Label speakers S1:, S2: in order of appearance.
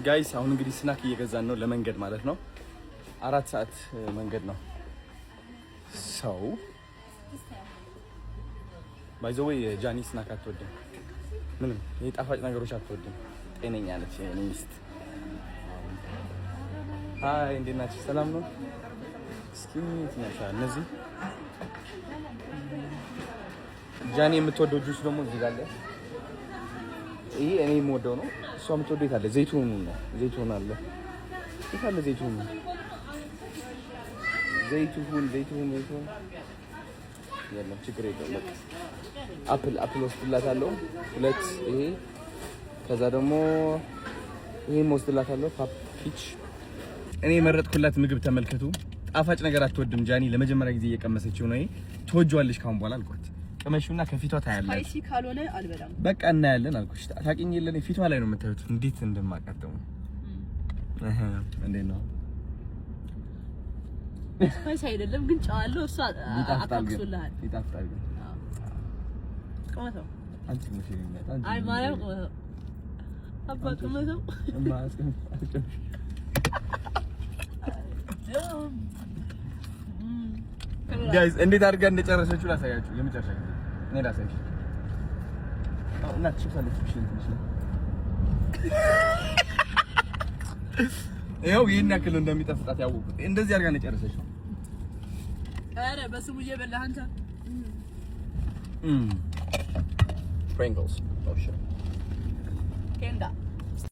S1: ጋይስ አሁን እንግዲህ ስናክ እየገዛን ነው ለመንገድ ማለት ነው 4 ሰዓት መንገድ ነው ሰው ባይዘው ጃኒ ስናክ አትወድም ምንም የጣፋጭ ነገሮች አትወድም ጤነኛ ነች የኔ ሚስት ሃይ እንዴት ናችሁ ሰላም ነው እስኪ ትኛሻ እነዚህ ጃኒ የምትወደው ጁስ ደግሞ እዚህ ጋር አለ ይሄ እኔ የምወደው ነው እሷ የምትወደው የት አለ ዘይቱን ነው ዘይቱን አለ የት አለ ዘይቱን የለም ችግር የለውም በቃ አፕል ወስድላታለሁ ሁለት ይሄ ከዛ ደግሞ ይሄን ወስድላታለሁ ፒች እኔ የመረጥኩላት ምግብ ተመልከቱ ጣፋጭ ነገር አትወድም ጃኒ ለመጀመሪያ ጊዜ እየቀመሰችው ነው ይሄ ትወጂዋለሽ ካሁን በኋላ አልኳት ቀመሽውና ከፊቷ ታያለሽ ስፓይሲ ካልሆነ አልበላም በቃ እናያለን አልኩሽ ታቂኝ የለን ፊቷ ላይ ነው የምታዩት እንዴት እንደማቀጠው እንዴት ነው ስፓይሲ አይደለም ግን ጫዋለው እሷ አጣቅሱልሃል ይጣፍጣል ግን ቆመተው አንቺ ምሽልኝ አንቺ አይ ማርያም አባቱ መተው ማስከም ጋይስ እንዴት አድርጋ እንደጨረሰችው ላሳያችሁ የመጨረሻ ጊዜ እኔ ላሳይሽ እና ትሽፋለች ይኸው ይሄን ያክል እንደሚጠፍጣት ያወቁት እንደዚህ አድርጋ እንደጨረሰችው አረ በስሙ እየበላህ አንተ Pringles oh shit Kenda